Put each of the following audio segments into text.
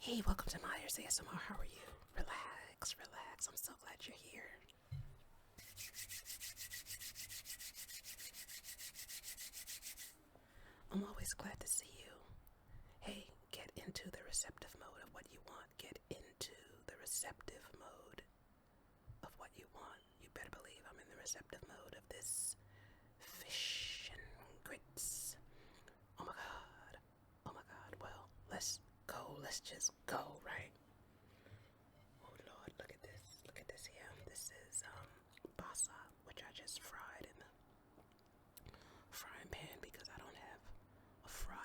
Hey, welcome to Myers ASMR. How are you? Relax, relax. I'm so glad you're here. I'm always glad to see you. Hey, get into the receptive mode of what you want. Get into the receptive mode of what you want. You better believe I'm in the receptive mode of this fish and grits. Oh my god. Oh my god. Well, let's go. Let's just go, right? Oh Lord, look at this. Look at this here. This is basa, which I just fried in the frying pan because I don't have a fryer.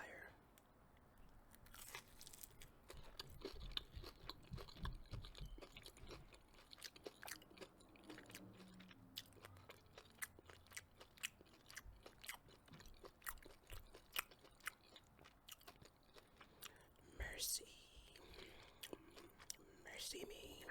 Mercy. Mercy me.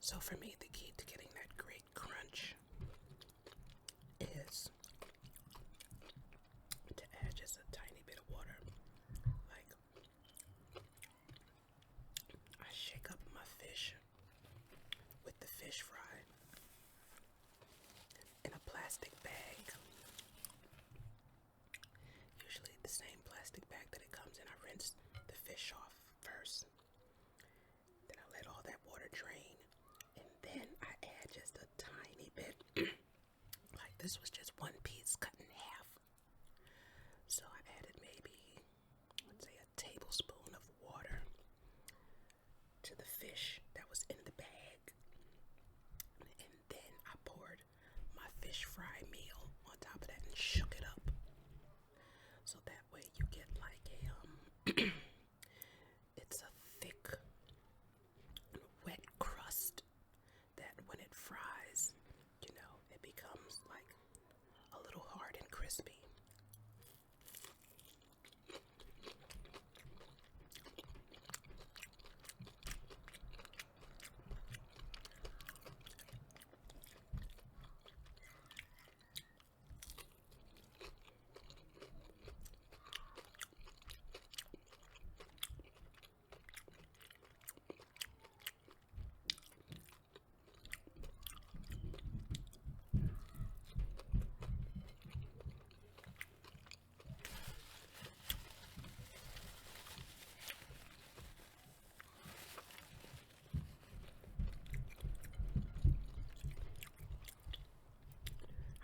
So for me, the key to getting that great crunch is to add just a tiny bit of water. Like, I shake up my fish with the fish fry in a plastic bag. Usually the same plastic bag that it comes in. I rinse the fish off first. Then I let all that water drain. And then I add just a tiny bit. Like this was just one piece cut in half. So I added maybe, let's say, a tablespoon of water to the fish that was in the bag. And then I poured my fish fry meal on top of that and shook it up. So that way you get like a, it's a thick, wet crust that when it fries, you know, it becomes like a little hard and crispy.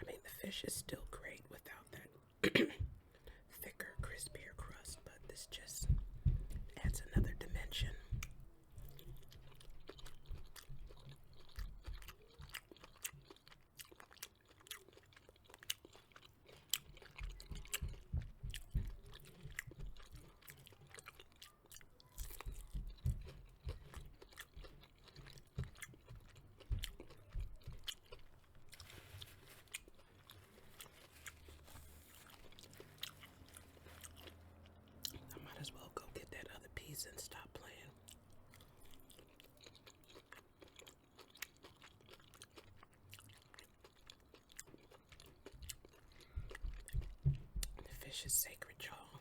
I mean, the fish is still great without that thicker, crispier crust, but this just adds another dimension. I might as well go get that other piece and stop playing. The fish is sacred, y'all.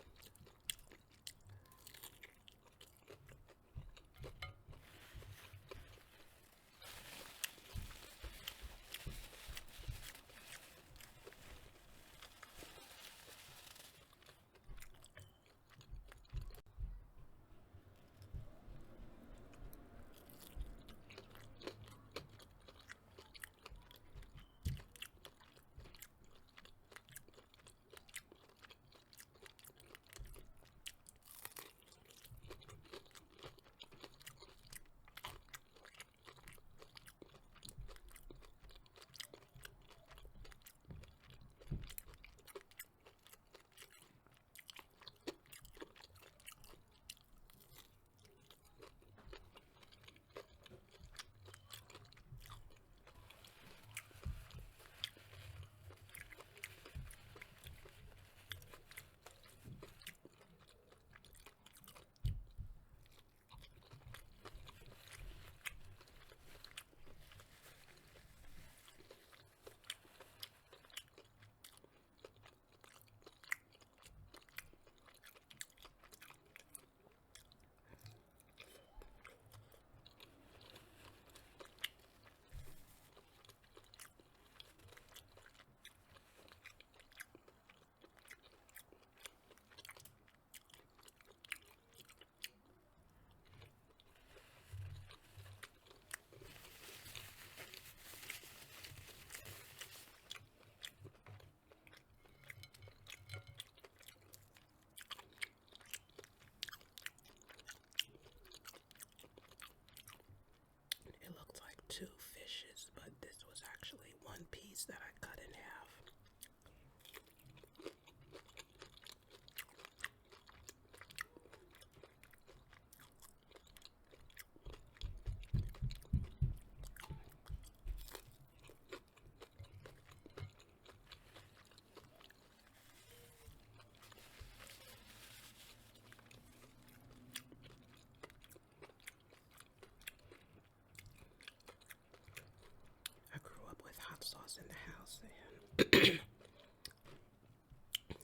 hot sauce in the house, and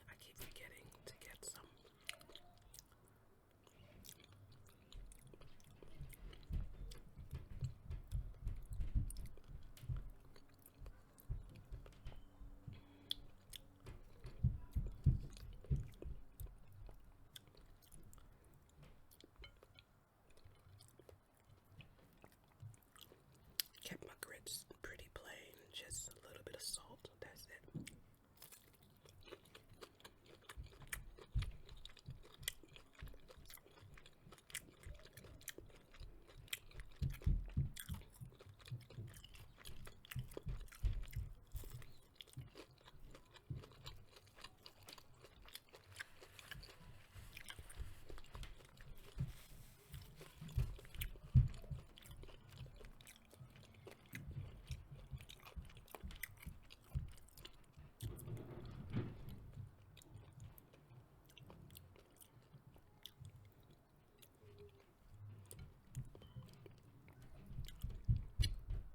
I keep forgetting to get some. Kept my grits pretty plain, just a little bit of salt, that's it.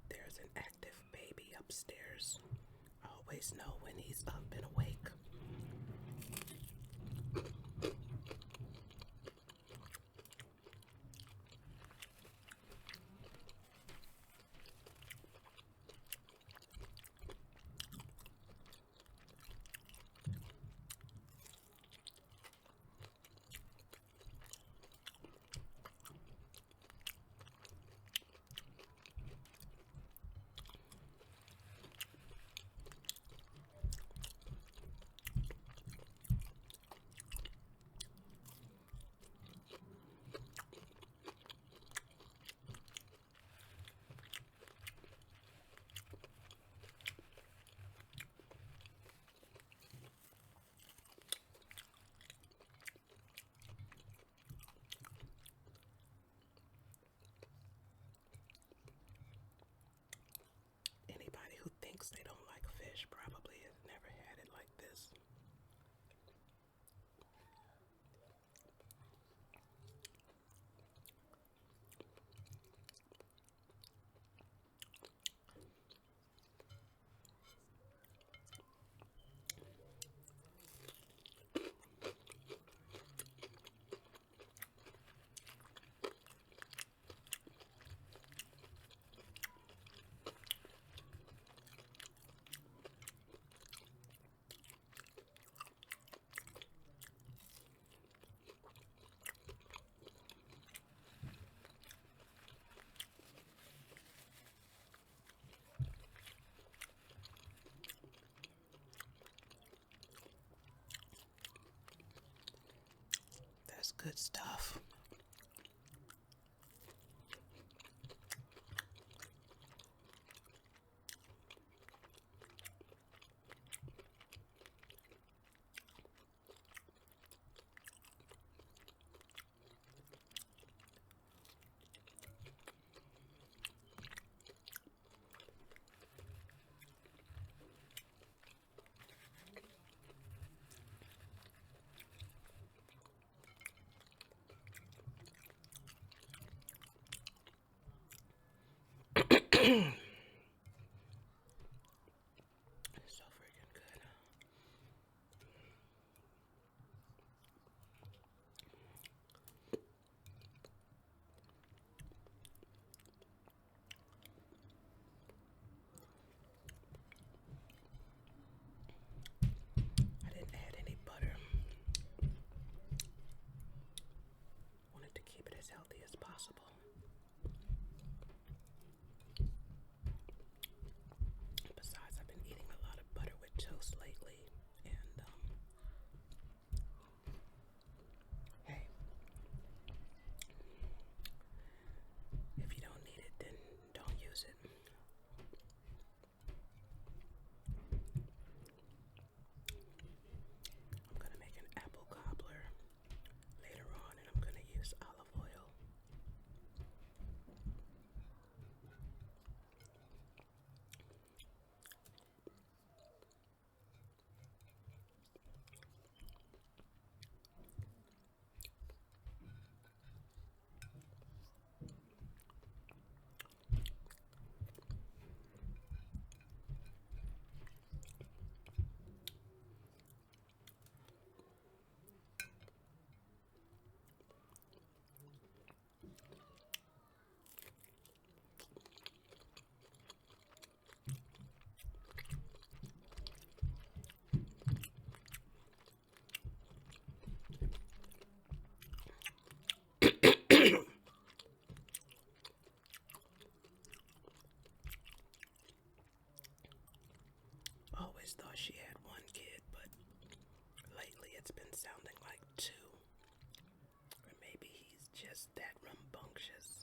There's an active baby upstairs. I always know when he's up and awake. Anybody who thinks they don't like fish probably has never had it like this. That's good stuff. So freaking good. I didn't add any butter. Wanted to keep it as healthy as possible. it's been sounding like 2. Or maybe he's just that rambunctious.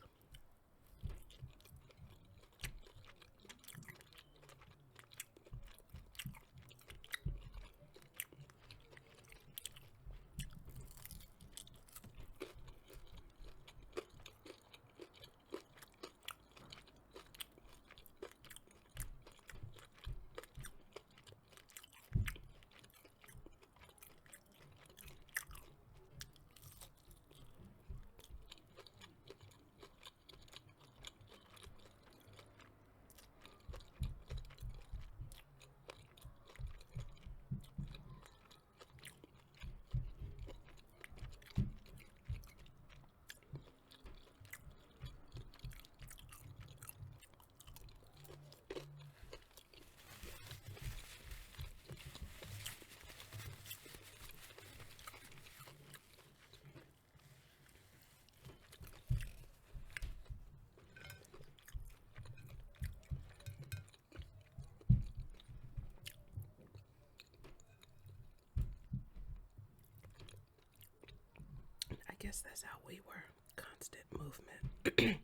I guess that's how we were. Constant movement,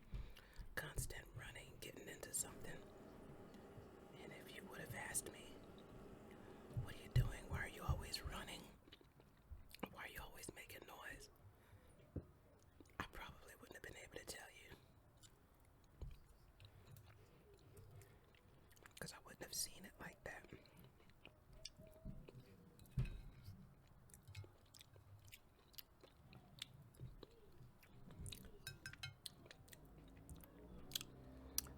constant running, getting into something. And if you would have asked me, what are you doing? Why are you always running? Why are you always making noise? I probably wouldn't have been able to tell you. Because I wouldn't have seen it like that.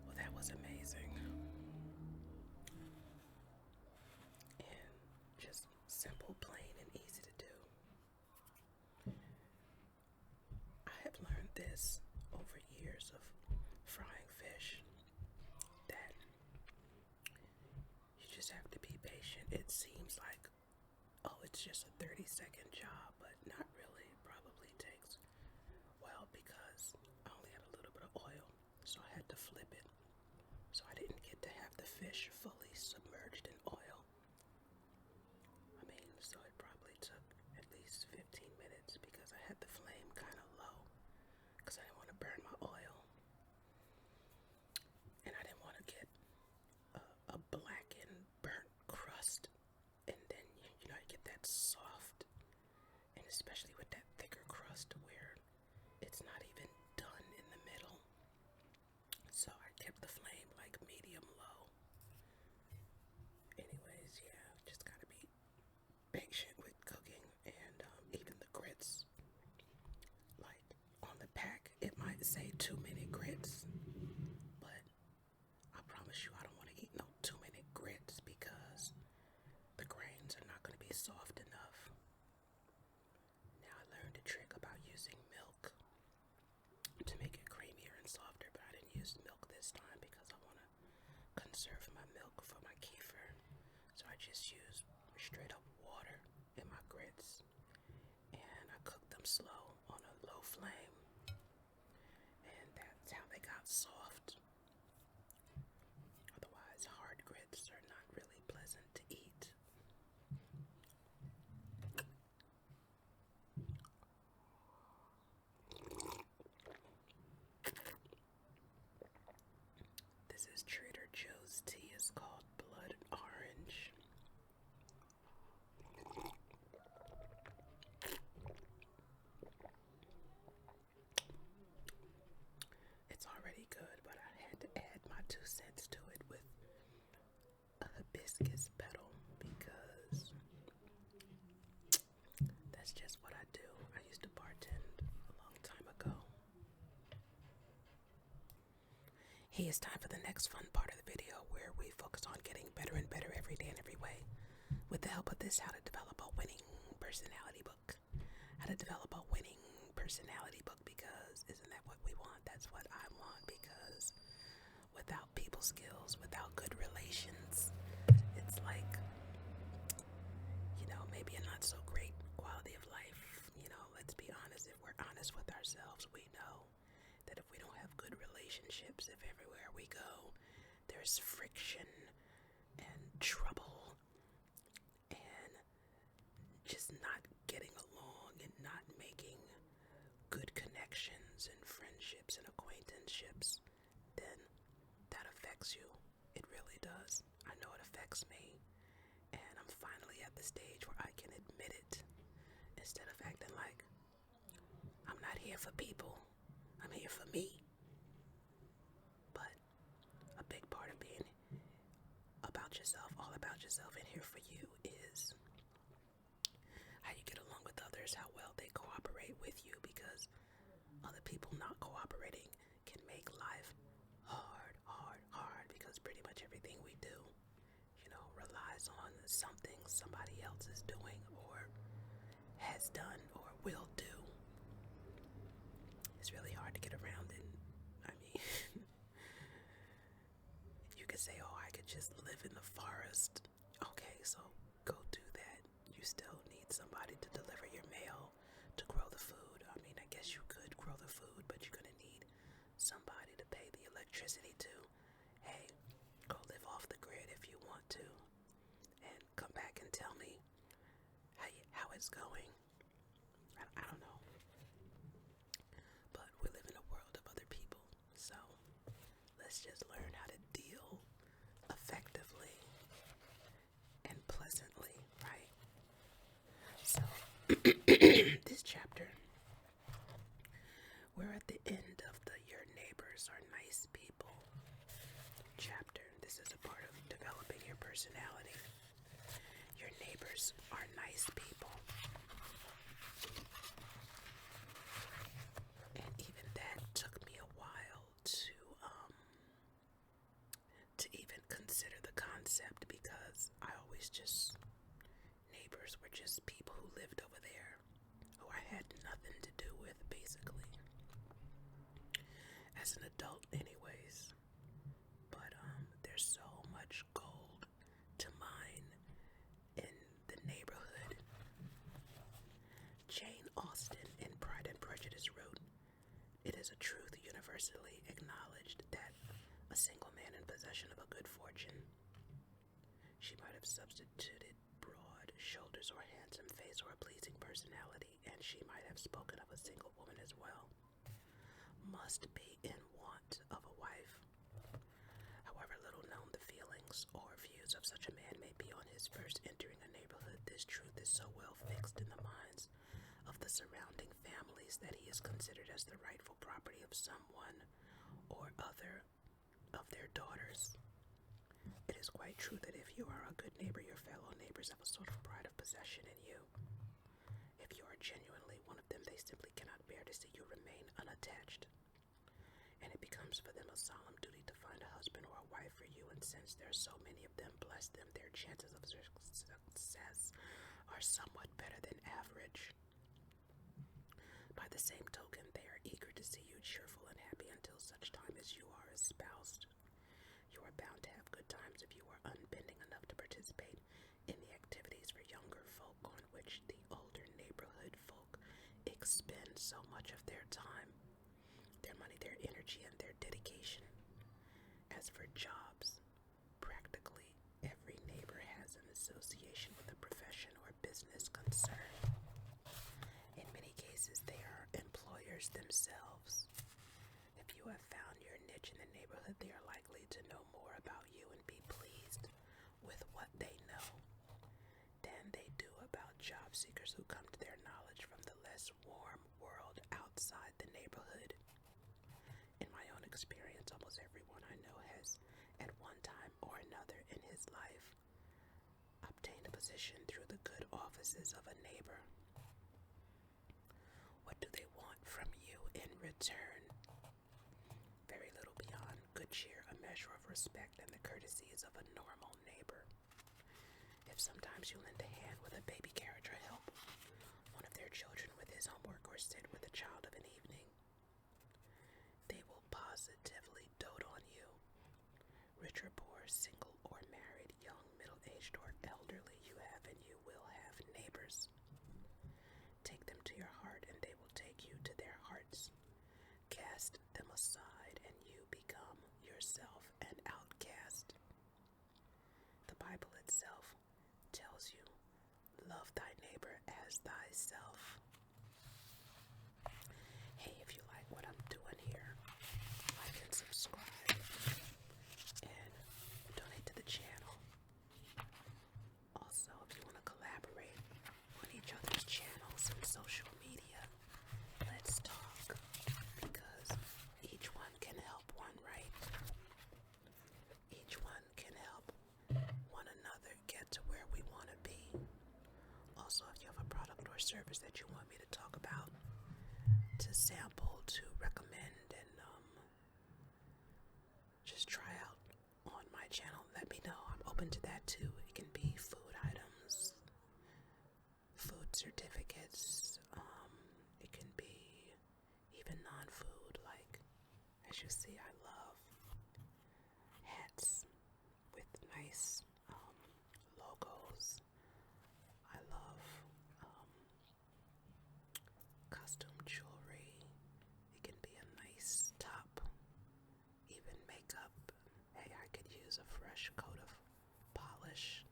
Well, that was amazing. And just simple, plain, and easy to do. I have learned this over years of frying fish, that you just have to be patient. It seems like, oh, it's just a 30-second job, but not really. It probably takes, well, because I only had a little bit of oil, so I had to flip it. So I didn't get to have the fish fully submerged in oil. I mean, so it probably took at least 15 minutes because I had the flame kind of low because I didn't want to burn my oil. And I didn't want to get a blackened, burnt crust. And then, you know, you get that soft, and especially with that thicker crust where it's not even done in the middle. So I kept the flame like medium low. Anyways, yeah, just gotta be patient with cooking. And even the grits, like on the pack, it might say too many grits, but I promise you I don't want to eat no too many grits because the grains are not going to be soft enough. Now I learned a trick about using milk to make it creamier and softer, but I didn't use milk this time because I want to conserve my milk for my kefir. So I just use straight up water in my grits, and I cook them slow on a low flame, and that's how they got soft. Otherwise, hard grits are not really pleasant to eat. This is Trader Joe's tea. It's called Blood Orange. It's already good, but I had to add my 2 cents to it with a hibiscus petal because that's just what I do. I used to bartend a long time ago. Hey, it's time for the next fun part of the video where we focus on getting better and better every day in every way. With the help of this How to Develop a Winning Personality book. How to develop a winning personality book, because isn't that what we want? That's what I want, because without people skills, without good relations, it's like, you know, maybe a not so great quality of life. You know, let's be honest. If we're honest with ourselves, we know that if we don't have good relationships, if everywhere we go there's friction and trouble and just not getting not making good connections and friendships and acquaintanceships, then that affects you. It really does. I know it affects me, and I'm finally at the stage where I can admit it instead of acting like I'm not here for people. I'm here for me. But a big part of being about yourself, all about yourself, and here for you is how you get along with others, how well they cooperate with you, because other people not cooperating can make life hard, because pretty much everything we do, relies on something somebody else is doing or has done or will do. It's really hard to get around it. I mean, you could say, oh, I could just live in the forest. Okay, so go do that. You still need somebody to deliver your mail, to grow the food. I mean, I guess you could grow the food, but you're gonna need somebody to pay the electricity to. Hey, go live off the grid if you want to, and come back and tell me how it's going. I don't know. But we live in a world of other people, so let's just learn how to deal effectively and pleasantly, right? So, this chapter, we're at the end of the Your Neighbors Are Nice People chapter. This is a part of developing your personality. Your neighbors are nice people. And even that took me a while to even consider the concept, because I always just, neighbors were just people who lived over there, who I had nothing to do with, basically. As an adult anyways. But there's so much gold to mine in the neighborhood. Jane Austen in Pride and Prejudice wrote, "It is a truth universally acknowledged that a single man in possession of a good fortune," she might have substituted broad shoulders or handsome face or a pleasing personality, and she might have spoken of a single woman as well, "must be in want of a wife." However little known the feelings or views of such a man may be on his first entering a neighborhood, this truth is so well fixed in the minds of the surrounding families that he is considered as the rightful property of someone or other of their daughters. It is quite true that if you are a good neighbor, your fellow neighbors have a sort of pride of possession in you. If you are genuinely one of them, they simply cannot bear to see you remain unattached, and it becomes for them a solemn duty to find a husband or a wife for you, and since there are so many of them, bless them, their chances of success are somewhat better than average. By the same token, they are eager to see you cheerful and happy until such time as you are espoused. You are bound to have good times if you are unbending enough to participate in the activities for younger folk on which the older neighborhood folk expend so much of their time, their money, their energy, and their dedication. As for jobs, practically every neighbor has an association with a profession or business concern. In many cases, they are employers themselves. If you have found your niche in the neighborhood, they are likely to know more about you and be pleased with what they know than they do about job seekers who come to their knowledge from the less warm world outside the neighborhood. In my own experience, almost everyone I know has, at one time or another in his life, obtained a position through the good offices of a neighbor. What do they want from you in return? Very little beyond good cheer, a measure of respect, and the courtesies of a normal neighbor. If sometimes you lend a hand with a baby carriage or help one of their children with his homework or sit with a child of an evening, they will positively dote on you. Rich or poor, single or married, young, middle-aged or elderly, you have and you will have neighbors. Take them to your heart and they will take you to their hearts. Cast them aside and you become yourself an outcast. The Bible itself tells you, love thy neighbor as thyself. subscribe and donate to the channel. Also, if you want to collaborate on each other's channels and social media, let's talk, because each one can help one, right? Each one can help one another get to where we want to be. Also, if you have a product or service that you want me to talk about, to sample, to recommend, and just try out on my channel, let me know. I'm open to that too. It can be food items, food certificates, it can be even non-food, like, as you see, I love hats with nice logos. I love costume jewelry. It can be a nice top, even makeup. Hey, I could use a fresh coat of polish.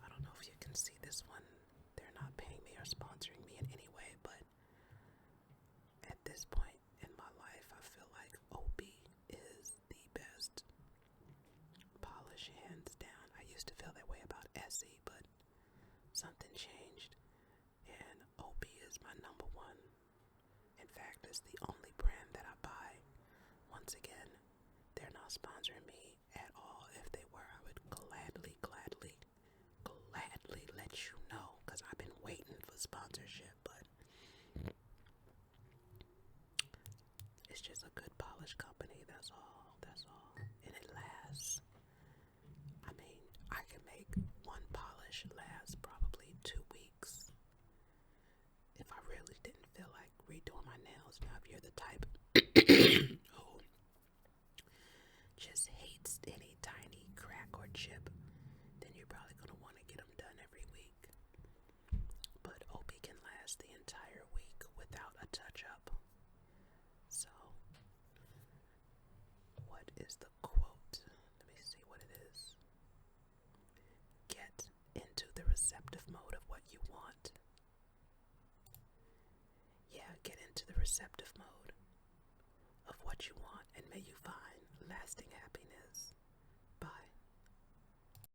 I don't know if you can see this one. They're not paying me or sponsoring me in any way, but at this point in my life, I feel like OB is the best polish, hands down. I used to feel that way about Essie, but something changed, and OB is my number one. In fact, it's the only brand that I buy. Once again, they're not sponsoring me at all. If they were, I would gladly let you know, because I've been waiting for sponsorship, but it's just a good polish company, that's all, and it lasts. I mean, I can make one polish last probably 2 weeks if I really didn't feel like redoing my nails. Now, if you're the type who just hates any tiny crack or chip, then you're probably going to want to get them done every week. But OB can last the entire week without a touch-up. So, what is the quote? Let me see what it is. Get into the receptive mode of what you want. Yeah, get into the receptive mode of what you want, and may you find lasting